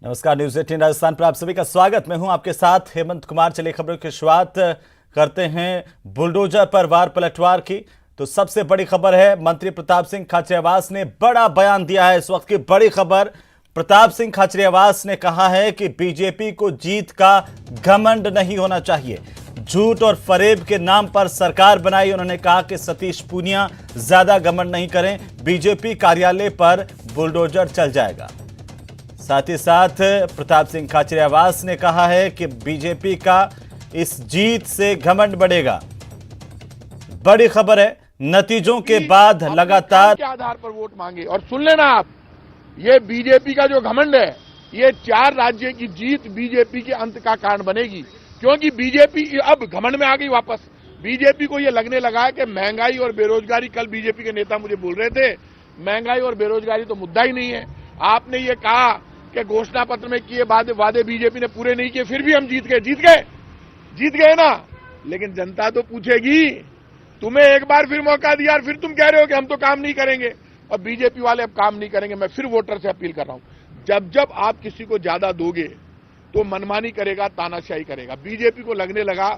नमस्कार, न्यूज 18 राजस्थान पर आप सभी का स्वागत। मैं हूं आपके साथ हेमंत कुमार। चलिए खबरों की शुरुआत करते हैं बुलडोजर पर वार पलटवार की। तो सबसे बड़ी खबर है, मंत्री प्रताप सिंह खाचरियावास ने बड़ा बयान दिया है। इस वक्त की बड़ी खबर, प्रताप सिंह खाचरियावास ने कहा है कि बीजेपी को जीत का घमंड नहीं होना चाहिए। झूठ और फरेब के नाम पर सरकार बनाई। उन्होंने कहा कि सतीश पूनिया ज्यादा घमंड नहीं करें, बीजेपी कार्यालय पर बुलडोजर चल जाएगा। साथ ही साथ प्रताप सिंह खाचरियावास ने कहा है कि बीजेपी का इस जीत से घमंड बढ़ेगा। बड़ी खबर है, नतीजों के बाद लगातार के आधार पर वोट मांगे। और सुन लेना आप, ये बीजेपी का जो घमंड है, ये 4 राज्य की जीत बीजेपी के अंत का कारण बनेगी। क्योंकि बीजेपी अब घमंड में आ गई वापस। बीजेपी को ये लगने लगा है कि महंगाई और बेरोजगारी, कल बीजेपी के नेता मुझे बोल रहे थे, महंगाई और बेरोजगारी तो मुद्दा ही नहीं है। आपने ये कहा कि घोषणा पत्र में किए वादे बीजेपी ने पूरे नहीं किए, फिर भी हम जीत गए ना। लेकिन जनता तो पूछेगी, तुम्हें एक बार फिर मौका दिया और फिर तुम कह रहे हो कि हम तो काम नहीं करेंगे। और बीजेपी वाले अब काम नहीं करेंगे। मैं फिर वोटर से अपील कर रहा हूं, जब आप किसी को ज्यादा दोगे तो मनमानी करेगा, तानाशाही करेगा। बीजेपी को लगने लगा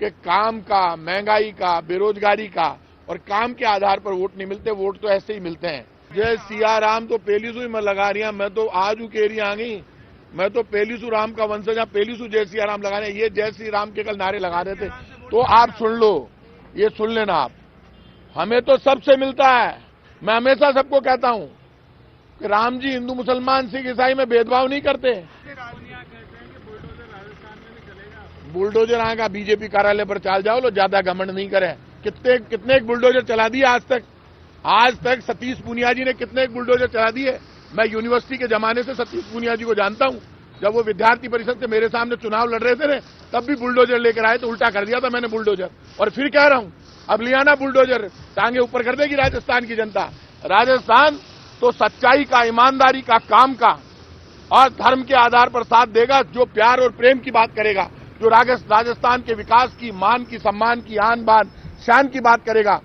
कि काम का, महंगाई का, बेरोजगारी का और काम के आधार पर वोट नहीं मिलते, वोट तो ऐसे ही मिलते हैं। जय सिया राम तो पेलीसु में लगा रही, मैं तो आज केरी आ गई। मैं तो पेलीसु राम का वंशज, पेलीसु जय सिया राम लगा रहे। ये जय श्री राम के कल नारे लगा रहे थे। तो आप सुन लो, ये सुन लेना आप, हमें तो सबसे मिलता है। मैं हमेशा सबको कहता हूं कि राम जी हिंदू मुसलमान सिख ईसाई में भेदभाव नहीं करते। बुलडोजर आएगा, बीजेपी कार्यालय पर चल जाओ, लो ज्यादा घमंड नहीं करे। कितने एक बुलडोजर चला दिए आज तक सतीश पूनिया जी ने कितने एक बुलडोजर चला दिए। मैं यूनिवर्सिटी के जमाने से सतीश पूनिया जी को जानता हूं। जब वो विद्यार्थी परिषद से मेरे सामने चुनाव लड़ रहे थे, तब भी बुलडोजर लेकर आए तो उल्टा कर दिया था मैंने बुलडोजर। और फिर कह रहा हूं, अब लिया ना बुलडोजर, टांगे ऊपर कर देगी राजस्थान की जनता। राजस्थान तो सच्चाई का, ईमानदारी का, काम का और धर्म के आधार पर साथ देगा। जो प्यार और प्रेम की बात करेगा, जो राजस्थान के विकास की, मान की, सम्मान की, आन बान शान की बात करेगा।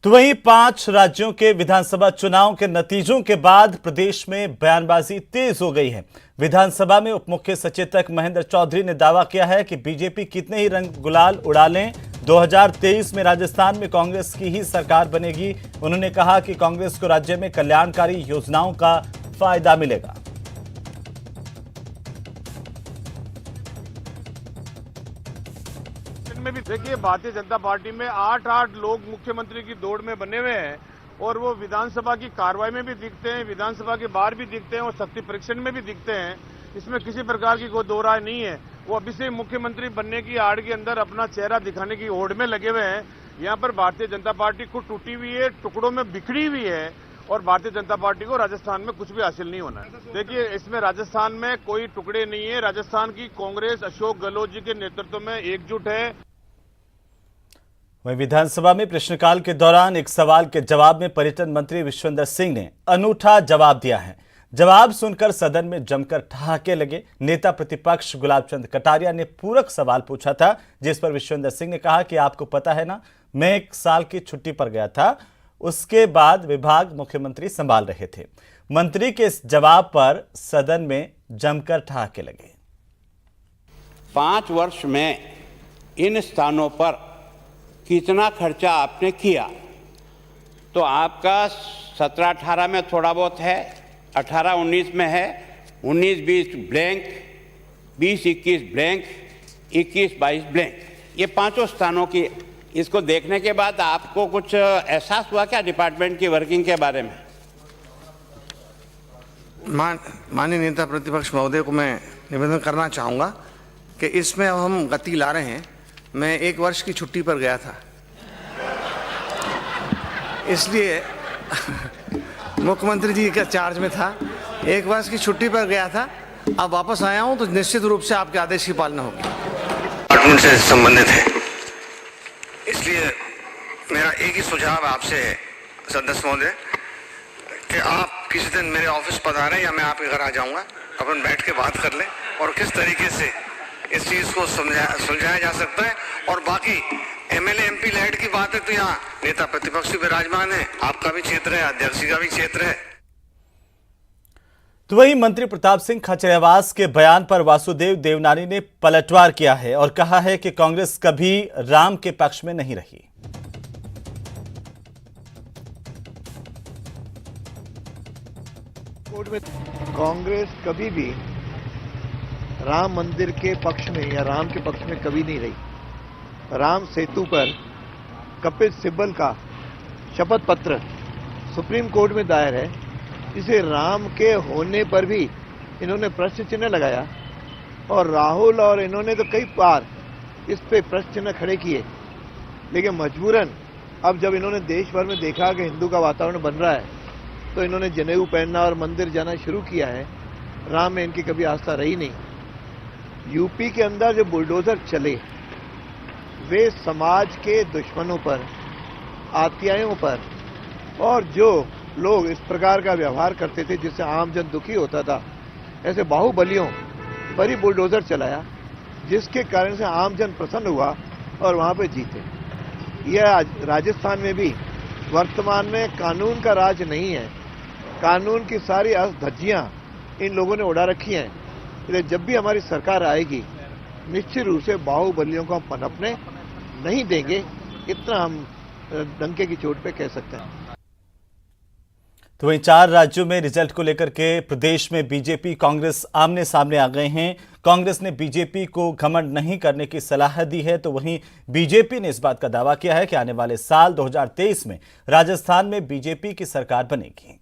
तो वहीं 5 राज्यों के विधानसभा चुनाव के नतीजों के बाद प्रदेश में बयानबाजी तेज हो गई है। विधानसभा में उप मुख्य सचेतक महेंद्र चौधरी ने दावा किया है कि बीजेपी कितने ही रंग गुलाल उड़ा लें, 2023 में राजस्थान में कांग्रेस की ही सरकार बनेगी। उन्होंने कहा कि कांग्रेस को राज्य में कल्याणकारी योजनाओं का फायदा मिलेगा। में भी देखिए, भारतीय जनता पार्टी में 8 लोग मुख्यमंत्री की दौड़ में बने हुए हैं और वो विधानसभा की कार्रवाई में भी दिखते हैं, विधानसभा के बाहर भी दिखते हैं और शक्ति परीक्षण में भी दिखते हैं। इसमें किसी प्रकार की कोई दो राय नहीं है। वो अभी से मुख्यमंत्री बनने की आड़ के अंदर अपना चेहरा दिखाने की होड़ में लगे हुए हैं। यहाँ पर भारतीय जनता पार्टी खुद टूटी हुई है, टुकड़ों में बिखरी हुई है और भारतीय जनता पार्टी को राजस्थान में कुछ भी हासिल नहीं होना है। देखिए, इसमें राजस्थान में कोई टुकड़े नहीं है। राजस्थान की कांग्रेस अशोक गहलोत जी के नेतृत्व में एकजुट है। वहीं विधानसभा में प्रश्नकाल के दौरान एक सवाल के जवाब में पर्यटन मंत्री विश्वेंद्र सिंह ने अनूठा जवाब दिया है। जवाब सुनकर सदन में जमकर ठहाके लगे। नेता प्रतिपक्ष गुलाब चंद कटारिया ने पूरक सवाल पूछा था, जिस पर विश्वेंद्र सिंह ने कहा कि आपको पता है ना, मैं 1 साल की छुट्टी पर गया था, उसके बाद विभाग मुख्यमंत्री संभाल रहे थे। मंत्री के इस जवाब पर सदन में जमकर ठहाके लगे। 5 वर्ष में इन स्थानों पर कितना खर्चा आपने किया? तो आपका 17-18 में थोड़ा बहुत है, 18-19 में है, 19-20 ब्लैंक, 20-21 ब्लैंक, 21-22 ब्लैंक। ये 5 स्थानों की, इसको देखने के बाद आपको कुछ एहसास हुआ क्या डिपार्टमेंट की वर्किंग के बारे में? माननीय नेता प्रतिपक्ष महोदय को मैं निवेदन करना चाहूँगा कि इसमें अब हम गति ला रहे हैं। मैं 1 वर्ष की छुट्टी पर गया था, इसलिए मुख्यमंत्री जी के चार्ज में था। 1 वर्ष की छुट्टी पर गया था, अब वापस आया हूं तो निश्चित रूप से आपके आदेश की पालना होगी। डिपार्टमेंट से संबंधित है, इसलिए मेरा एक ही सुझाव आपसे सदस्य महोदय कि आप किसी दिन मेरे ऑफिस पधारें या मैं आपके घर आ जाऊंगा, अपन बैठ के बात कर लें और किस तरीके से इस चीज को सुलझाया जा सकता है। और बाकी एमएलए एमपी लैंड की बात है तो यहाँ नेता प्रतिपक्ष भी विराजमान है, आपका भी क्षेत्र है, अध्यक्ष का भी क्षेत्र है। तो वहीं मंत्री प्रताप सिंह खाचरियावास के बयान पर वासुदेव देवनानी ने पलटवार किया है और कहा है कि कांग्रेस कभी राम के पक्ष में नहीं रही। कोर्ट में कांग्रेस कभी भी राम मंदिर के पक्ष में या राम के पक्ष में कभी नहीं रही। राम सेतु पर कपिल सिब्बल का शपथ पत्र सुप्रीम कोर्ट में दायर है। इसे राम के होने पर भी इन्होंने प्रश्न चिन्ह लगाया और राहुल और इन्होंने तो कई बार इस पे प्रश्न चिन्ह खड़े किए, लेकिन मजबूरन अब जब इन्होंने देश भर में देखा कि हिंदू का वातावरण बन रहा है तो इन्होंने जनेऊ पहनना और मंदिर जाना शुरू किया है। राम में इनकी कभी आस्था रही नहीं। यूपी के अंदर जो बुलडोजर चले वे समाज के दुश्मनों पर, आतियायों पर और जो लोग इस प्रकार का व्यवहार करते थे जिससे आमजन दुखी होता था, ऐसे बाहुबलियों पर ही बुलडोजर चलाया, जिसके कारण से आमजन प्रसन्न हुआ और वहां पे जीते। यह राजस्थान में भी वर्तमान में कानून का राज नहीं है। कानून की सारी धज्जियां इन लोगों ने उड़ा रखी हैं। इसलिए जब भी हमारी सरकार आएगी निश्चित रूप से बाहुबलियों को हम पनपने नहीं देंगे, इतना हम डंके की चोट पे कह सकते हैं। तो वहीं 4 राज्यों में रिजल्ट को लेकर के प्रदेश में बीजेपी कांग्रेस आमने सामने आ गए हैं। कांग्रेस ने बीजेपी को घमंड नहीं करने की सलाह दी है, तो वहीं बीजेपी ने इस बात का दावा किया है कि आने वाले साल 2023 में राजस्थान में बीजेपी की सरकार बनेगी।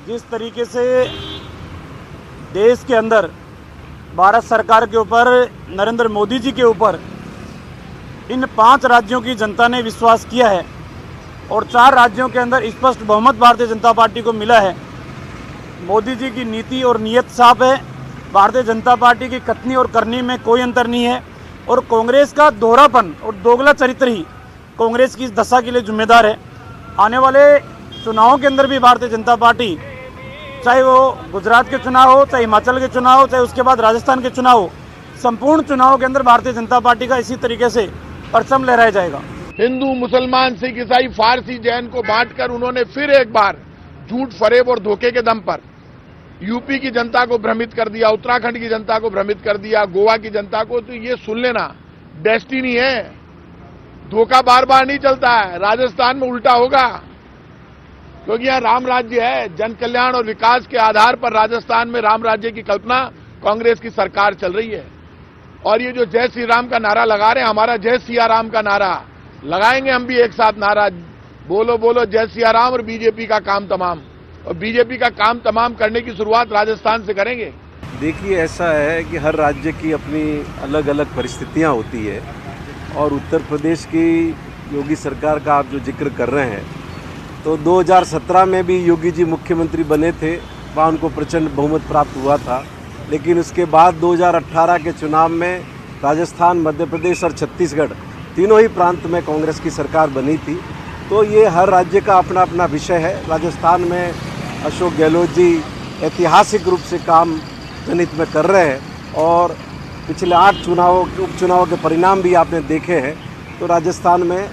जिस तरीके से देश के अंदर भारत सरकार के ऊपर, नरेंद्र मोदी जी के ऊपर इन 5 राज्यों की जनता ने विश्वास किया है और 4 राज्यों के अंदर स्पष्ट बहुमत भारतीय जनता पार्टी को मिला है। मोदी जी की नीति और नीयत साफ है। भारतीय जनता पार्टी की कथनी और करनी में कोई अंतर नहीं है और कांग्रेस का दोहरापन और दोगला चरित्र ही कांग्रेस की इस दशा के लिए जिम्मेदार है। आने वाले चुनावों के अंदर भी भारतीय जनता पार्टी, चाहे वो गुजरात के चुनाव हो, चाहे हिमाचल के चुनाव हो, चाहे उसके बाद राजस्थान के चुनाव हो, संपूर्ण चुनावों के अंदर भारतीय जनता पार्टी का इसी तरीके से परचम लहराया जाएगा। हिंदू, मुसलमान, सिख, ईसाई, फारसी, जैन को बांटकर उन्होंने फिर एक बार झूठ, फरेब और धोखे के दम पर यूपी की जनता को भ्रमित कर दिया, उत्तराखंड की जनता को भ्रमित कर दिया, गोवा की जनता को। तो ये सुन लेना, डेस्टिनी है। धोखा बार बार नहीं चलता है। राजस्थान में उल्टा होगा, क्योंकि यहां राम राज्य है। जन कल्याण और विकास के आधार पर राजस्थान में राम राज्य की कल्पना कांग्रेस की सरकार चल रही है। और ये जो जय श्री राम का नारा लगा रहे हैं, हमारा जय सिया राम का नारा लगाएंगे हम भी एक साथ नारा, बोलो बोलो जय सिया राम और बीजेपी का काम तमाम। और बीजेपी का काम तमाम करने की शुरुआत राजस्थान से करेंगे। देखिए, ऐसा है कि हर राज्य की अपनी अलग अलग परिस्थितियां होती है और उत्तर प्रदेश की योगी सरकार का आप जो जिक्र कर रहे हैं, तो 2017 में भी योगी जी मुख्यमंत्री बने थे, वहाँ उनको प्रचंड बहुमत प्राप्त हुआ था। लेकिन उसके बाद 2018 के चुनाव में राजस्थान, मध्य प्रदेश और छत्तीसगढ़ तीनों ही प्रांत में कांग्रेस की सरकार बनी थी। तो ये हर राज्य का अपना अपना विषय है। राजस्थान में अशोक गहलोत जी ऐतिहासिक रूप से काम जनहित में कर रहे हैं और पिछले 8 उपचुनावों के परिणाम भी आपने देखे हैं। तो राजस्थान में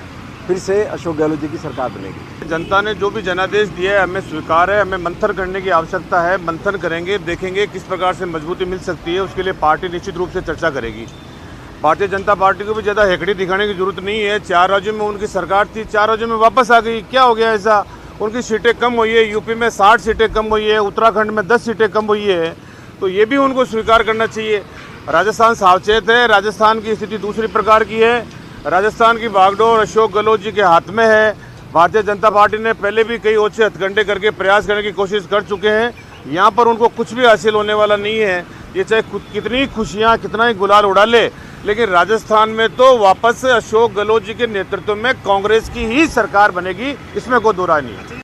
फिर से अशोक गहलोत जी की सरकार बनेगी। जनता ने जो भी जनादेश दिया है हमें स्वीकार है। हमें मंथन करने की आवश्यकता है। मंथन करेंगे, देखेंगे किस प्रकार से मजबूती मिल सकती है। उसके लिए पार्टी निश्चित रूप से चर्चा करेगी। भारतीय जनता पार्टी को भी ज़्यादा हेकड़ी दिखाने की जरूरत नहीं है। 4 राज्यों में उनकी सरकार थी, 4 राज्यों में वापस आ गई। क्या हो गया ऐसा? उनकी सीटें कम हुई है। यूपी में 60 सीटें कम हुई है, उत्तराखंड में 10 सीटें कम हुई है। तो ये भी उनको स्वीकार करना चाहिए। राजस्थान सावचेत है। राजस्थान की स्थिति दूसरी प्रकार की है। राजस्थान की बागडोर अशोक गहलोत जी के हाथ में है। भारतीय जनता पार्टी ने पहले भी कई ओछे हथकंडे करके प्रयास करने की कोशिश कर चुके हैं। यहाँ पर उनको कुछ भी हासिल होने वाला नहीं है। ये चाहे कितनी खुशियाँ, कितना ही गुलाल उड़ा ले, लेकिन राजस्थान में तो वापस से अशोक गहलोत जी के नेतृत्व में कांग्रेस की ही सरकार बनेगी, इसमें कोई दो राय नहीं है।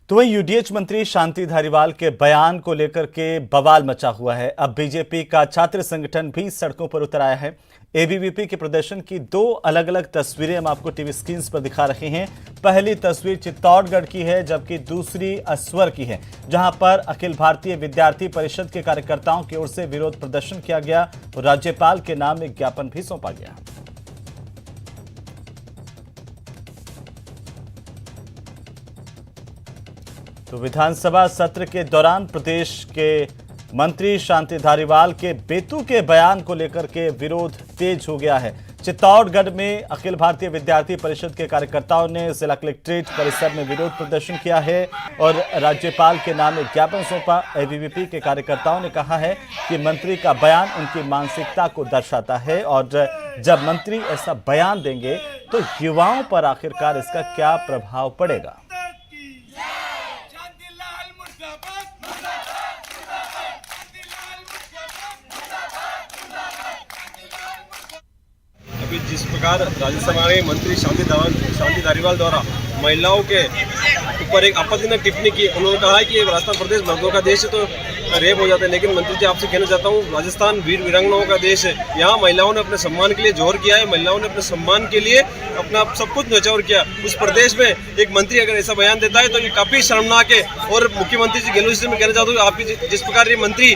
तो वहीं यूडीएच मंत्री शांति धारीवाल के बयान को लेकर के बवाल मचा हुआ है। अब बीजेपी का छात्र संगठन भी सड़कों पर उतर आया है। एबीवीपी के प्रदर्शन की 2 अलग अलग तस्वीरें हम आपको टीवी स्क्रीन पर दिखा रहे हैं। पहली तस्वीर चित्तौड़गढ़ की है, जबकि दूसरी असवर की है, जहां पर अखिल भारतीय विद्यार्थी परिषद के कार्यकर्ताओं की ओर से विरोध प्रदर्शन किया गया और राज्यपाल के नाम एक ज्ञापन भी सौंपा गया। तो विधानसभा सत्र के दौरान प्रदेश के मंत्री शांति धारीवाल के बेतु के बयान को लेकर के विरोध तेज हो गया है। चित्तौड़गढ़ में अखिल भारतीय विद्यार्थी परिषद के कार्यकर्ताओं ने जिला कलेक्ट्रेट परिसर में विरोध प्रदर्शन किया है और राज्यपाल के नाम एक ज्ञापन सौंपा। एबीवीपी के कार्यकर्ताओं ने कहा है कि मंत्री का बयान उनकी मानसिकता को दर्शाता है और जब मंत्री ऐसा बयान देंगे तो युवाओं पर आखिरकार इसका क्या प्रभाव पड़ेगा। अभी जिस प्रकार राज्यसभा में मंत्री शांति धारीवाल द्वारा महिलाओं के ऊपर एक आपत्तिजनक टिप्पणी की, उन्होंने कहा है कि राजस्थान प्रदेश मर्दों का देश है तो रेप हो जाते हैं। लेकिन मंत्री जी आपसे कहना चाहता हूँ, राजस्थान वीर वीरांगनाओं का देश है। यहाँ महिलाओं ने अपने सम्मान के लिए जोर किया है, महिलाओं ने अपने सम्मान के लिए अपना सब कुछ न्यौछावर किया। उस प्रदेश में एक मंत्री अगर ऐसा बयान देता है तो ये काफी शर्मनाक है। और मुख्यमंत्री जी गहलोत जी से मैं कहना चाहता हूँ, आपकी जिस प्रकार ये मंत्री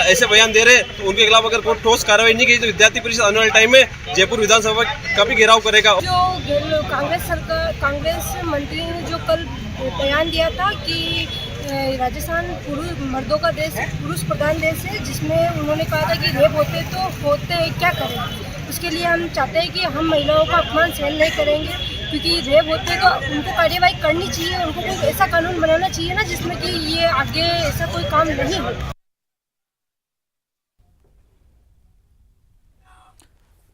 ऐसे बयान दे रहे हैं तो उनके खिलाफ अगर कोई ठोस कार्रवाई नहीं की तो विद्यार्थी परिषद आने वाले टाइम में जयपुर विधानसभा का भी घेराव करेगा। जो कांग्रेस मंत्री ने जो कल बयान दिया था कि राजस्थान मर्दों का देश, पुरुष प्रधान देश है, जिसमें उन्होंने कहा था कि रेप होते तो होते हैं, क्या करें। उसके लिए हम चाहते हैं कि हम महिलाओं का अपमान सहन नहीं करेंगे, क्योंकि रेप होते तो उनको कार्यवाही करनी चाहिए। उनको कोई ऐसा कानून बनाना चाहिए ना जिसमें कि ये आगे ऐसा कोई काम नहीं हो।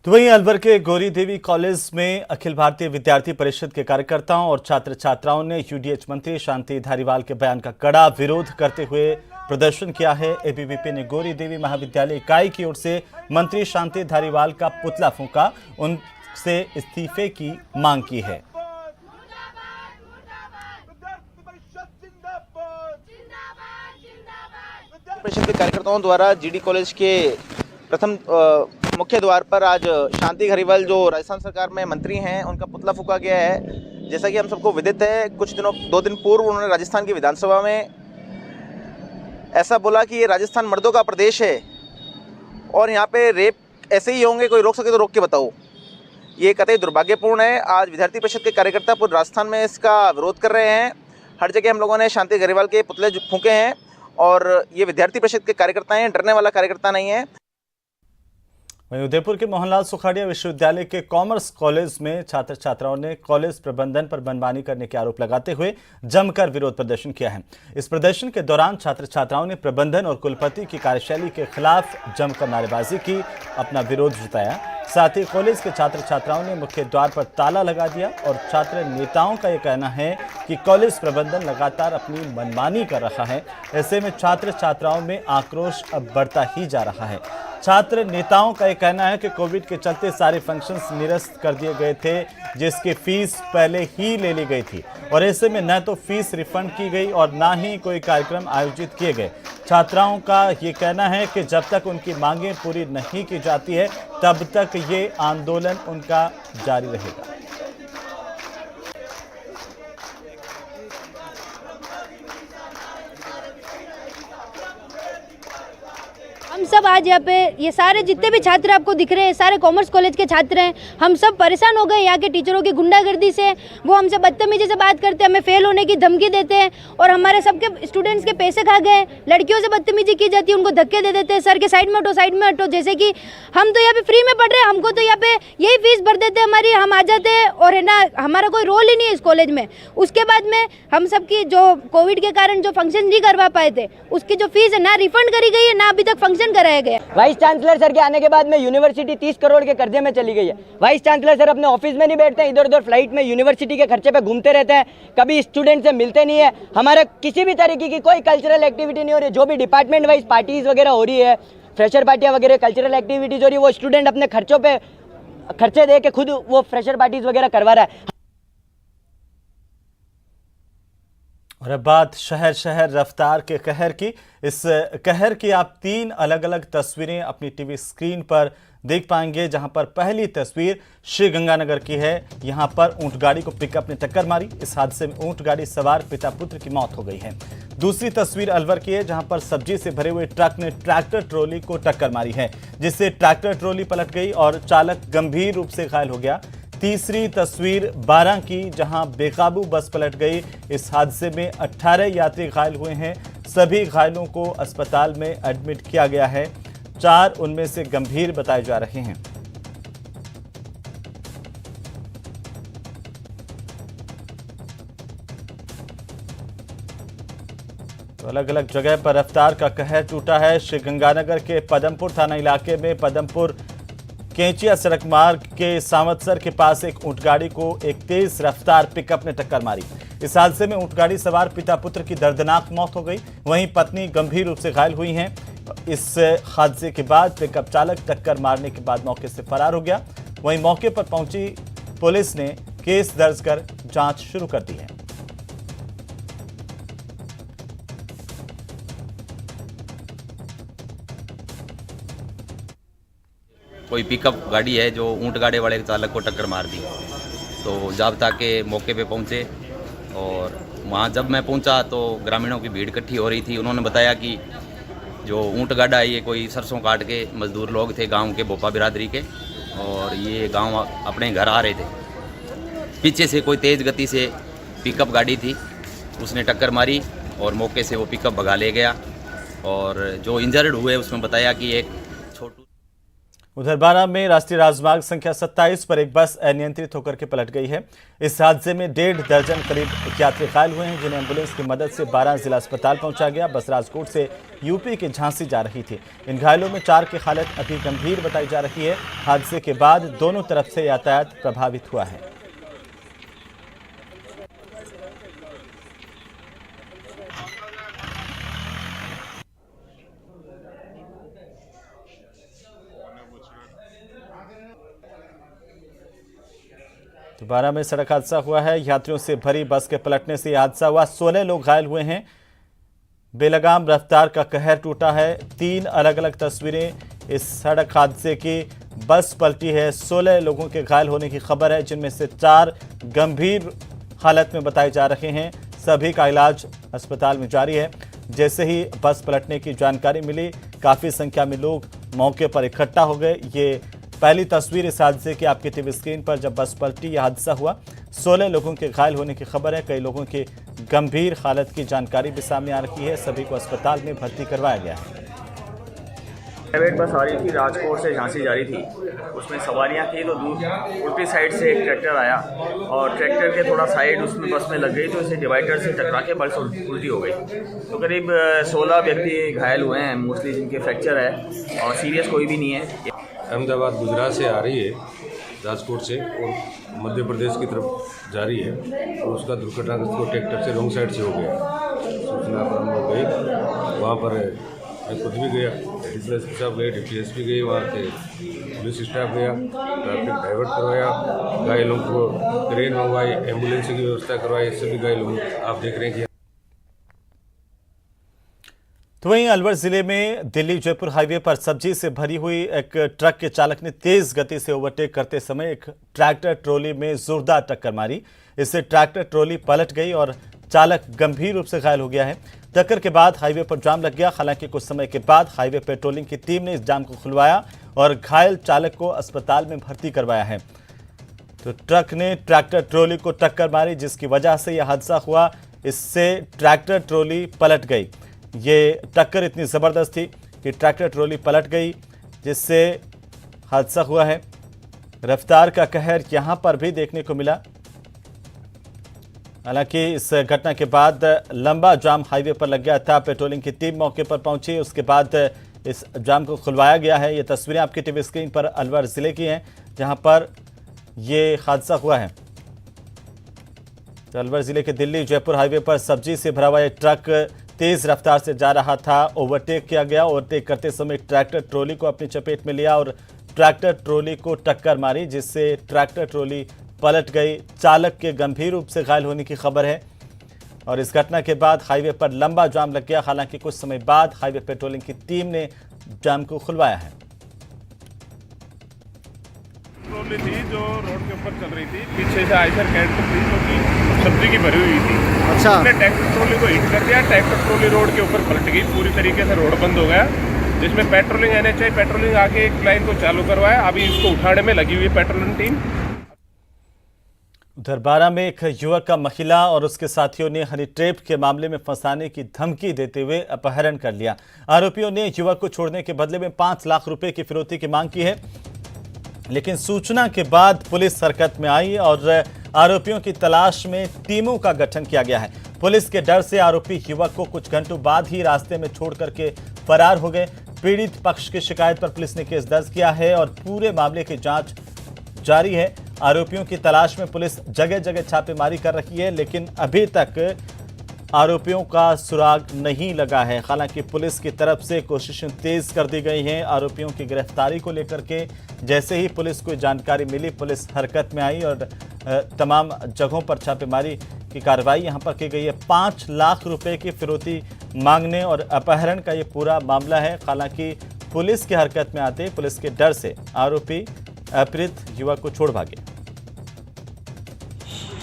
तो वहीं अलवर के गौरी देवी कॉलेज में अखिल भारतीय विद्यार्थी परिषद के कार्यकर्ताओं और छात्र छात्राओं ने यूडीएच मंत्री शांति धारीवाल के बयान का कड़ा विरोध करते हुए प्रदर्शन किया है। एबीवीपी ने गौरी देवी महाविद्यालय इकाई की ओर से मंत्री शांति धारीवाल का पुतला फूंका, उनसे इस्तीफे की मांग की है। परिषद के कार्यकर्ताओं द्वारा जीडी कॉलेज के प्रथम मुख्य द्वार पर आज शांति धारीवाल जो राजस्थान सरकार में मंत्री हैं उनका पुतला फूंका गया है। जैसा कि हम सबको विदित है, कुछ दिनों 2 दिन पूर्व उन्होंने राजस्थान की विधानसभा में ऐसा बोला कि ये राजस्थान मर्दों का प्रदेश है और यहाँ पे रेप ऐसे ही होंगे, कोई रोक सके तो रोक के बताओ। ये कतई दुर्भाग्यपूर्ण है। आज विद्यार्थी परिषद के कार्यकर्ता पूरे राजस्थान में इसका विरोध कर रहे हैं। हर जगह हम लोगों ने शांति धारीवाल के पुतले फूंके हैं और ये विद्यार्थी परिषद के कार्यकर्ता हैं, डरने वाला कार्यकर्ता नहीं है। वहीं उदयपुर के मोहनलाल सुखाड़िया विश्वविद्यालय के कॉमर्स कॉलेज में छात्र छात्राओं ने कॉलेज प्रबंधन पर मनमानी करने के आरोप लगाते हुए जमकर विरोध प्रदर्शन किया है। इस प्रदर्शन के दौरान छात्र छात्राओं ने प्रबंधन और कुलपति की कार्यशैली के खिलाफ जमकर नारेबाजी की, अपना विरोध जताया। साथ ही कॉलेज के छात्र छात्राओं ने मुख्य द्वार पर ताला लगा दिया और छात्र नेताओं का यह कहना है कि कॉलेज प्रबंधन लगातार अपनी मनमानी कर रहा है। ऐसे में छात्र छात्राओं में आक्रोश अब बढ़ता ही जा रहा है। छात्र नेताओं का यह कहना है कि कोविड के चलते सारे फंक्शंस निरस्त कर दिए गए थे, जिसकी फीस पहले ही ले ली गई थी और ऐसे में न तो फीस रिफंड की गई और ना ही कोई कार्यक्रम आयोजित किए गए। छात्राओं का ये कहना है कि जब तक उनकी मांगें पूरी नहीं की जाती है तब तक ये आंदोलन उनका जारी रहेगा। हम सब आज यहाँ पे ये सारे जितने भी छात्र आपको दिख रहे हैं सारे कॉमर्स कॉलेज के छात्र हैं। हम सब परेशान हो गए यहाँ के टीचरों की गुंडागर्दी से। वो हमसे बदतमीजी से बात करते हैं, हमें फेल होने की धमकी देते हैं और हमारे सबके स्टूडेंट्स के पैसे खा गए। लड़कियों से बदतमीजी की जाती है, उनको धक्के दे देते हैं, सर के साइड में हटो, साइड में हटो। जैसे कि हम तो यहाँ पे फ्री में पढ़ रहे हैं, हमको तो यहाँ पे यही फीस भर देते हैं हमारी, हम आ जाते हैं और है ना हमारा कोई रोल ही नहीं है इस कॉलेज में। उसके बाद में हम सबकी जो कोविड के कारण जो फंक्शन नहीं करवा पाए थे उसकी जो फीस है ना रिफंड करी गई है, ना अभी तक फंक्शन कराया गया। वाइस चांसलर सर के आने के बाद में यूनिवर्सिटी 30 करोड़ के कर्जे में चली गई है। वाइस चांसलर सर अपने ऑफिस में नहीं बैठते हैं, इधर उधर फ्लाइट में यूनिवर्सिटी के खर्चे पे घूमते रहते हैं, कभी स्टूडेंट से मिलते नहीं है। हमारा किसी भी तरीके की कोई कल्चरल एक्टिविटी नहीं हो रही। जो भी डिपार्टमेंट वाइज पार्टीज वगैरह हो रही है, फ्रेशर पार्टियां वगैरह कल्चरल एक्टिविटीज हो रही है, वो स्टूडेंट अपने खर्चों पे खर्चे दे के खुद वो फ्रेशर पार्टीज वगैरह करवा रहा है। और अब बात शहर शहर रफ्तार के कहर की। इस कहर की आप 3 अलग अलग तस्वीरें अपनी टीवी स्क्रीन पर देख पाएंगे, जहां पर पहली तस्वीर श्री गंगानगर की है। यहां पर ऊंट गाड़ी को पिकअप ने टक्कर मारी। इस हादसे में ऊंट गाड़ी सवार पिता पुत्र की मौत हो गई है। दूसरी तस्वीर अलवर की है, जहां पर सब्जी से भरे हुए ट्रक ने ट्रैक्टर ट्रॉली को टक्कर मारी है, जिससे ट्रैक्टर ट्रॉली पलट गई और चालक गंभीर रूप से घायल हो गया। तीसरी तस्वीर 12 की, जहां बेकाबू बस पलट गई। इस हादसे में 18 यात्री घायल हुए हैं। सभी घायलों को अस्पताल में एडमिट किया गया है। 4 उनमें से गंभीर बताए जा रहे हैं। तो अलग अलग जगह पर रफ्तार का कहर टूटा है। श्रीगंगानगर के पदमपुर थाना इलाके में पदमपुर केंचिया सड़क मार्ग के सावतसर के पास एक ऊंटगाड़ी को एक तेज रफ्तार पिकअप ने टक्कर मारी। इस हादसे में ऊंटगाड़ी सवार पिता पुत्र की दर्दनाक मौत हो गई, वहीं पत्नी गंभीर रूप से घायल हुई हैं। इस हादसे के बाद पिकअप चालक टक्कर मारने के बाद मौके से फरार हो गया। वहीं मौके पर पहुंची पुलिस ने केस दर्ज कर जांच शुरू कर दी है। कोई पिकअप गाड़ी है जो ऊंट गाड़ी वाले चालक को टक्कर मार दी। तो जाब्ता के मौके पे पहुंचे और वहां जब मैं पहुंचा तो ग्रामीणों की भीड़ इकट्ठी हो रही थी। उन्होंने बताया कि जो ऊंट गाड़ा है ये कोई सरसों काट के मजदूर लोग थे गांव के, बोपा बिरादरी के, और ये गांव अपने घर आ रहे थे। पीछे से कोई तेज़ गति से पिकअप गाड़ी थी, उसने टक्कर मारी और मौके से वो पिकअप भगा ले गया। और जो इंजर्ड हुए उसमें बताया कि एक छोटू। उधर बारा में राष्ट्रीय राजमार्ग संख्या 27 पर एक बस अनियंत्रित होकर के पलट गई है। इस हादसे में 1.5 दर्जन करीब यात्री घायल हुए हैं, जिन्हें एम्बुलेंस की मदद से बारा जिला अस्पताल पहुंचा गया। बस राजकोट से यूपी के झांसी जा रही थी। इन घायलों में 4 की हालत अभी गंभीर बताई जा रही है। हादसे के बाद दोनों तरफ से यातायात प्रभावित हुआ है। बारा में सड़क हादसा हुआ है। यात्रियों से भरी बस के पलटने से यह हादसा हुआ। 16 लोग घायल हुए हैं। बेलगाम रफ्तार का कहर टूटा है। 3 अलग अलग तस्वीरें इस सड़क हादसे की। बस पलटी है। 16 लोगों के घायल होने की खबर है, जिनमें से 4 गंभीर हालत में बताए जा रहे हैं। सभी का इलाज अस्पताल में जारी है। जैसे ही बस पलटने की जानकारी मिली, काफ़ी संख्या में लोग मौके पर इकट्ठा हो गए। ये पहली तस्वीर इस हादसे की आपकी टीवी स्क्रीन पर। जब बस पलटी यह हादसा हुआ, 16 लोगों के घायल होने की खबर है। कई लोगों की गंभीर हालत की जानकारी भी सामने आ रही है। सभी को अस्पताल में भर्ती करवाया गया है। प्राइवेट बस आ रही थी, राजकोट से झांसी जा रही थी। उसमें सवारियां थी तो उल्टी साइड से एक ट्रैक्टर आया और ट्रैक्टर के थोड़ा साइड उसमें बस में लग गई, तो इसे डिवाइडर से टकरा के बस उल्टी हो गई। तो करीब 16 व्यक्ति घायल हुए हैं, मोस्टली जिनके फ्रैक्चर है और सीरियस कोई भी नहीं है। अहमदाबाद गुजरात से आ रही है, राजकोट से, और मध्य प्रदेश की तरफ जा रही है। और उसका दुर्घटनाग्रस्त को ट्रैक्टर से रॉन्ग साइड से हो गया। सूचना पर हम लोग गए, वहाँ पर मैं खुद भी गया, डिप्टी एसपी साहब गए, डिप्टी एसपी गए, वहाँ से पुलिस स्टाफ गया, ट्रैफिक डाइवर्ट करवाया, घायलों को ट्रेन मंगवाई, एम्बुलेंस की व्यवस्था करवाई। सभी घायलों आप देख रहे हैं कि। तो वहीं अलवर जिले में दिल्ली जयपुर हाईवे पर सब्जी से भरी हुई एक ट्रक के चालक ने तेज गति से ओवरटेक करते समय एक ट्रैक्टर ट्रॉली में जोरदार टक्कर मारी। इससे ट्रैक्टर ट्रॉली पलट गई और चालक गंभीर रूप से घायल हो गया है। टक्कर के बाद हाईवे पर जाम लग गया। हालांकि कुछ समय के बाद हाईवे पेट्रोलिंग की टीम ने इस जाम को खुलवाया और घायल चालक को अस्पताल में भर्ती करवाया है। तो ट्रक ने ट्रैक्टर ट्रॉली को टक्कर मारी, जिसकी वजह से यह हादसा हुआ। इससे ट्रैक्टर ट्रॉली पलट गई। ये टक्कर इतनी ज़बरदस्त थी कि ट्रैक्टर ट्रॉली पलट गई, जिससे हादसा हुआ है। रफ्तार का कहर यहाँ पर भी देखने को मिला। हालांकि इस घटना के बाद लंबा जाम हाईवे पर लग गया था। पेट्रोलिंग की टीम मौके पर पहुंची, उसके बाद इस जाम को खुलवाया गया है। ये तस्वीरें आपकी टीवी स्क्रीन पर अलवर ज़िले की हैं, जहां पर ये हादसा हुआ है। तो अलवर ज़िले के दिल्ली जयपुर हाईवे पर सब्जी से भरा हुआ एक ट्रक तेज़ रफ्तार से जा रहा था। ओवरटेक किया गया। ओवरटेक करते समय ट्रैक्टर ट्रॉली को अपनी चपेट में लिया और ट्रैक्टर ट्रॉली को टक्कर मारी, जिससे ट्रैक्टर ट्रॉली पलट गई। चालक के गंभीर रूप से घायल होने की खबर है और इस घटना के बाद हाईवे पर लंबा जाम लग गया। हालांकि कुछ समय बाद हाईवे पेट्रोलिंग की टीम ने जाम को खुलवाया है। ट्रॉली थी जो रोड के ऊपर चल रही थी, पीछे से आयशर कैंटर थी जो कि सब्जी की भरी हुई थी। अच्छा, उसने ट्रैक्टर ट्रॉली को हिट कर दिया। ट्रैक्टर ट्रॉली रोड के ऊपर पलट गई, पूरी तरीके से रोड बंद हो गया, जिसमें पेट्रोलिंग NHI पेट्रोलिंग आके एक लाइन को चालू करवाया। अभी इसको उठाने में लगी हुई है पेट्रोलिंग टीम। उधर बारां में एक युवक का महिला और उसके साथियों ने हनी ट्रैप के मामले में फंसाने की धमकी देते हुए अपहरण कर लिया। आरोपियों ने युवक को छोड़ने के बदले में 5 लाख रुपए की फिरौती की मांग की है, लेकिन सूचना के बाद पुलिस हरकत में आई और आरोपियों की तलाश में टीमों का गठन किया गया है। पुलिस के डर से आरोपी युवक को कुछ घंटों बाद ही रास्ते में छोड़ करके फरार हो गए। पीड़ित पक्ष की शिकायत पर पुलिस ने केस दर्ज किया है और पूरे मामले की जांच जारी है। आरोपियों की तलाश में पुलिस जगह जगह छापेमारी कर रही है, लेकिन अभी तक आरोपियों का सुराग नहीं लगा है। हालांकि पुलिस की तरफ से कोशिशें तेज कर दी गई हैं आरोपियों की गिरफ्तारी को लेकर के। जैसे ही पुलिस को जानकारी मिली, पुलिस हरकत में आई और तमाम जगहों पर छापेमारी की कार्रवाई यहां पर की गई है। 5 लाख रुपए की फिरौती मांगने और अपहरण का ये पूरा मामला है। हालांकि पुलिस की हरकत में आते पुलिस के डर से आरोपी अपहृत युवक को छोड़ भागे।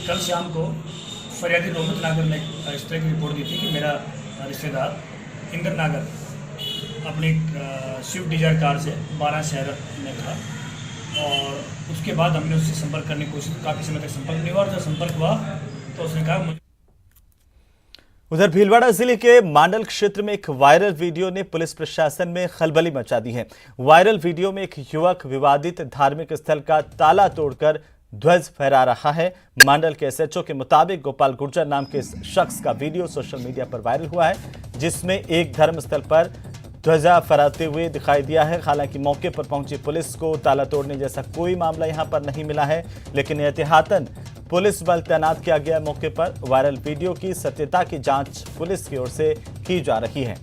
कल शाम को फरियादी रोहित नागर ने इस तरह की रिपोर्ट दी थी कि मेरा रिश्तेदार इंद्र नागर अपनी स्विफ्ट डिजायर कार से 12 शहर में था और उसके बाद हमने उससे संपर्क करने की कोशिश, काफ़ी समय तक संपर्क नहीं हुआ और जब संपर्क हुआ तो उसने कहा। उधर भीलवाड़ा जिले के मांडल क्षेत्र में एक वायरल वीडियो ने पुलिस प्रशासन में खलबली मचा दी है। वायरल वीडियो में एक युवक विवादित धार्मिक स्थल का ताला तोड़कर ध्वज फहरा रहा है। मांडल के एसएचओ के मुताबिक गोपाल गुर्जर नाम के इस शख्स का वीडियो सोशल मीडिया पर वायरल हुआ है, जिसमें एक धर्मस्थल पर ध्वजा फहराते हुए दिखाई दिया है। हालांकि मौके पर पहुंची पुलिस को ताला तोड़ने जैसा कोई मामला यहां पर नहीं मिला है, लेकिन एहतियातन पुलिस बल तैनात किया गया मौके पर। वायरल वीडियो की सत्यता की जांच पुलिस की ओर से की जा रही है।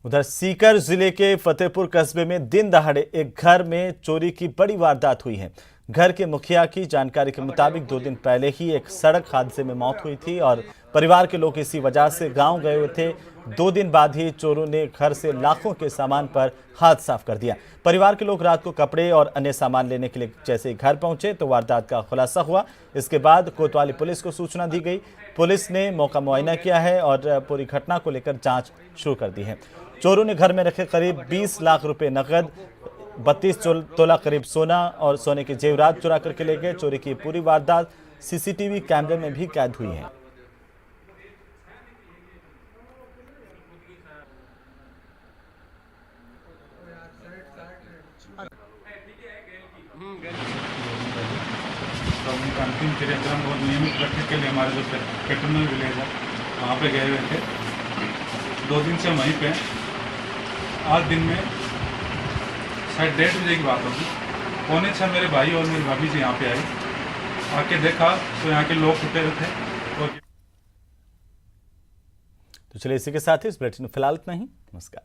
उधर सीकर जिले के फतेहपुर कस्बे में दिन दहाड़े एक घर में चोरी की बड़ी वारदात हुई है। घर के मुखिया की जानकारी के मुताबिक 2 दिन पहले ही एक सड़क हादसे में मौत हुई थी और परिवार के लोग इसी वजह से गांव गए हुए थे। 2 दिन बाद ही चोरों ने घर से लाखों के सामान पर हाथ साफ कर दिया। परिवार के लोग रात को कपड़े और अन्य सामान लेने के लिए जैसे घर पहुंचे तो वारदात का खुलासा हुआ। इसके बाद कोतवाली पुलिस को सूचना दी गई। पुलिस ने मौका मुआयना किया है और पूरी घटना को लेकर जांच शुरू कर दी है। चोरों ने घर में रखे करीब 20 लाख रुपए नकद, 32 तोला करीब सोना और सोने के जेवरात चुरा करके ले गए। चोरी की पूरी वारदात सीसीटीवी कैमरे में भी कैद हुई है। तो उनका अंतिम क्रियाक्रम बहुत नियमित रखने के लिए हमारे जो पेट्रोल विलेज है वहाँ पे गए हुए थे। 2 दिन से वहीं पे, आज दिन में शायद 1:30 बजे की बात होगी, 5:45 मेरे भाई और मेरी भाभी जी यहाँ पे आई। आके देखा तो यहाँ के लोग छुपे हुए थे। तो चलिए इसी के साथ ही इस बुलेटिन में फिलहाल इतना ही। नमस्कार।